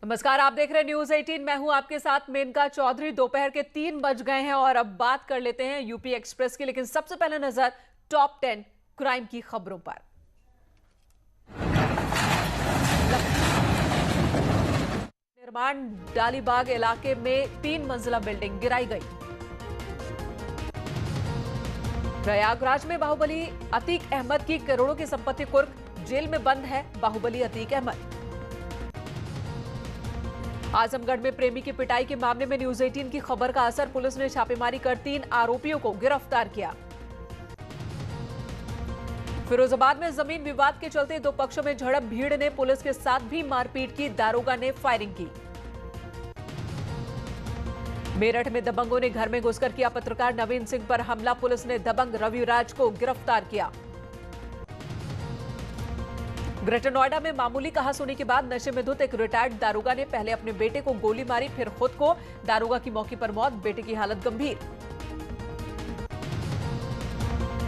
नमस्कार, आप देख रहे हैं न्यूज 18। मैं हूं आपके साथ मेनका चौधरी। दोपहर के 3 बज गए हैं और अब बात कर लेते हैं यूपी एक्सप्रेस की। लेकिन सबसे पहले नजर टॉप 10 क्राइम की खबरों पर। निर्माण डालीबाग इलाके में 3 मंजिला बिल्डिंग गिराई गई। प्रयागराज में बाहुबली अतीक अहमद की करोड़ों की संपत्ति कुर्क, जेल में बंद है बाहुबली अतीक अहमद। आजमगढ़ में प्रेमी की पिटाई के मामले में न्यूज 18 की खबर का असर। पुलिस ने छापेमारी कर 3 आरोपियों को गिरफ्तार किया। फिरोजाबाद में जमीन विवाद के चलते 2 पक्षों में झड़प, भीड़ ने पुलिस के साथ भी मारपीट की, दारोगा ने फायरिंग की। मेरठ में दबंगों ने घर में घुसकर किया पत्रकार नवीन सिंह पर हमला, पुलिस ने दबंग रविराज को गिरफ्तार किया। ग्रेटर नोएडा में मामूली कहासुनी के बाद नशे में धुत एक रिटायर्ड दारोगा ने पहले अपने बेटे को गोली मारी, फिर खुद को। दारोगा की मौके पर मौत, बेटे की हालत गंभीर।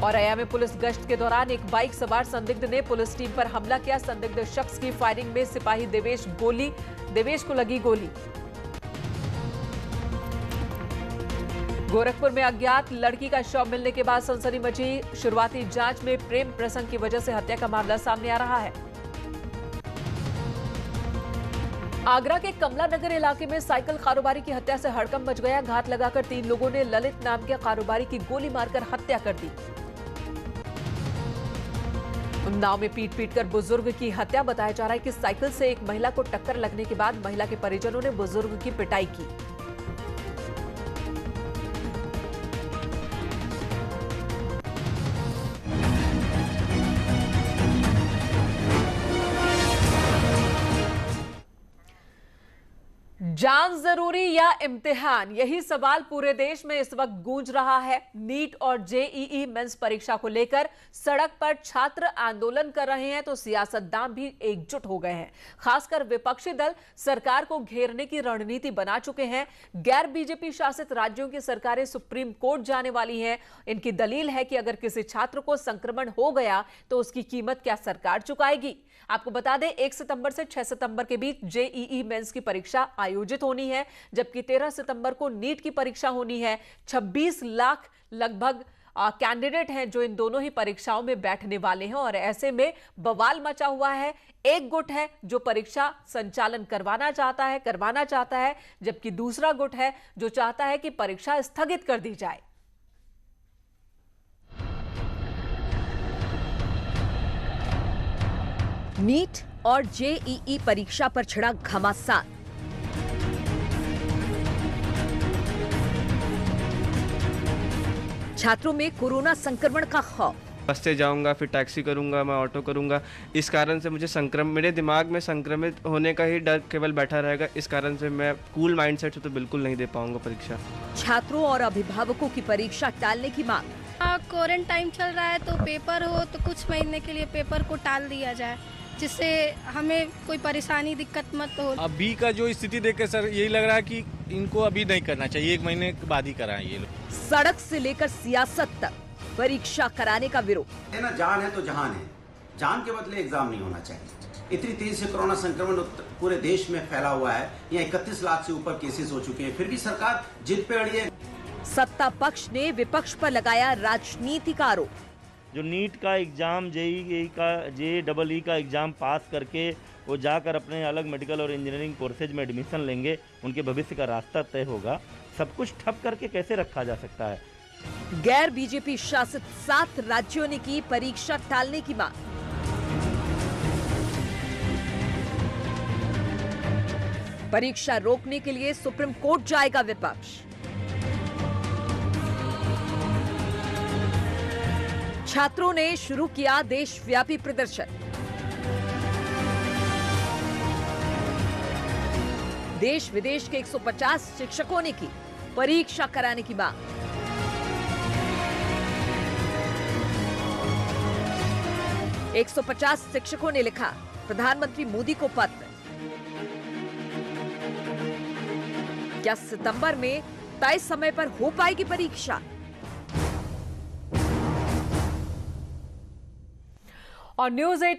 औरैया में पुलिस गश्त के दौरान एक बाइक सवार संदिग्ध ने पुलिस टीम पर हमला किया। संदिग्ध शख्स की फायरिंग में सिपाही देवेश को लगी गोली। गोरखपुर में अज्ञात लड़की का शव मिलने के बाद सनसनी मची। शुरुआती जांच में प्रेम प्रसंग की वजह से हत्या का मामला सामने आ रहा है। आगरा के कमला नगर इलाके में साइकिल कारोबारी की हत्या से हड़कंप मच गया। घात लगाकर 3 लोगों ने ललित नाम के कारोबारी की गोली मारकर हत्या कर दी। उन्नाव में पीट कर बुजुर्ग की हत्या। बताया जा रहा है कि साइकिल से एक महिला को टक्कर लगने के बाद महिला के परिजनों ने बुजुर्ग की पिटाई की। जान जरूरी या इम्तिहान, यही सवाल पूरे देश में इस वक्त गूंज रहा है। नीट और जेईई मेंस परीक्षा को लेकर सड़क पर छात्र आंदोलन कर रहे हैं तो सियासतदान भी एकजुट हो गए हैं। खासकर विपक्षी दल सरकार को घेरने की रणनीति बना चुके हैं। गैर बीजेपी शासित राज्यों की सरकारें सुप्रीम कोर्ट जाने वाली हैं। इनकी दलील है कि अगर किसी छात्र को संक्रमण हो गया तो उसकी कीमत क्या सरकार चुकाएगी। आपको बता दें 1 सितंबर से 6 सितंबर के बीच जेईई मेंस की परीक्षा आयोजित होनी है, जबकि 13 सितंबर को नीट की परीक्षा होनी है। 26 लाख लगभग कैंडिडेट हैं जो इन दोनों ही परीक्षाओं में बैठने वाले हैं और ऐसे में बवाल मचा हुआ है। एक गुट है जो परीक्षा संचालन करवाना चाहता है, जबकि दूसरा गुट है जो चाहता है कि परीक्षा स्थगित कर दी जाए। नीट और जेईई परीक्षा पर छिड़ा घमासान। छात्रों में कोरोना संक्रमण का खौफ। बस से जाऊंगा, फिर टैक्सी करूंगा, मैं ऑटो करूंगा। इस कारण से मुझे मेरे दिमाग में संक्रमित होने का ही डर केवल बैठा रहेगा। इस कारण से मैं कूल माइंडसेट से तो बिल्कुल नहीं दे पाऊंगा परीक्षा। छात्रों और अभिभावकों की परीक्षा टालने की मांग। क्वारंटाइन चल रहा है तो पेपर हो तो कुछ महीने के लिए पेपर को टाल दिया जाए, जिससे हमें कोई परेशानी दिक्कत मत हो। अभी का जो स्थिति देखकर सर यही लग रहा है कि इनको अभी नहीं करना चाहिए, 1 महीने के बाद ही कराएं ये लोग। सड़क से लेकर सियासत तक परीक्षा कराने का विरोध। ना जान है तो जहान है, जान के बदले एग्जाम नहीं होना चाहिए। इतनी तेजी से कोरोना संक्रमण पूरे देश में फैला हुआ है, यहाँ 31 लाख से ऊपर केसेस हो चुके हैं, फिर भी सरकार जिद पे अड़ी है। सत्ता पक्ष ने विपक्ष पर लगाया राजनीति का आरोप। जो नीट का एग्ज़ाम, जेईई का एग्ज़ाम पास करके वो जाकर अपने अलग मेडिकल और इंजीनियरिंग कोर्सेज में एडमिशन लेंगे, उनके भविष्य का रास्ता तय होगा। सब कुछ ठप करके कैसे रखा जा सकता है। गैर बीजेपी शासित 7 राज्यों ने की परीक्षा टालने की मांग। परीक्षा रोकने के लिए सुप्रीम कोर्ट जाएगा विपक्ष। छात्रों ने शुरू किया देशव्यापी प्रदर्शन। देश विदेश के 150 शिक्षकों ने की परीक्षा कराने की मांग। एक 150 शिक्षकों ने लिखा प्रधानमंत्री मोदी को पत्र। क्या सितंबर में तय समय पर हो पाएगी परीक्षा? और न्यूज 18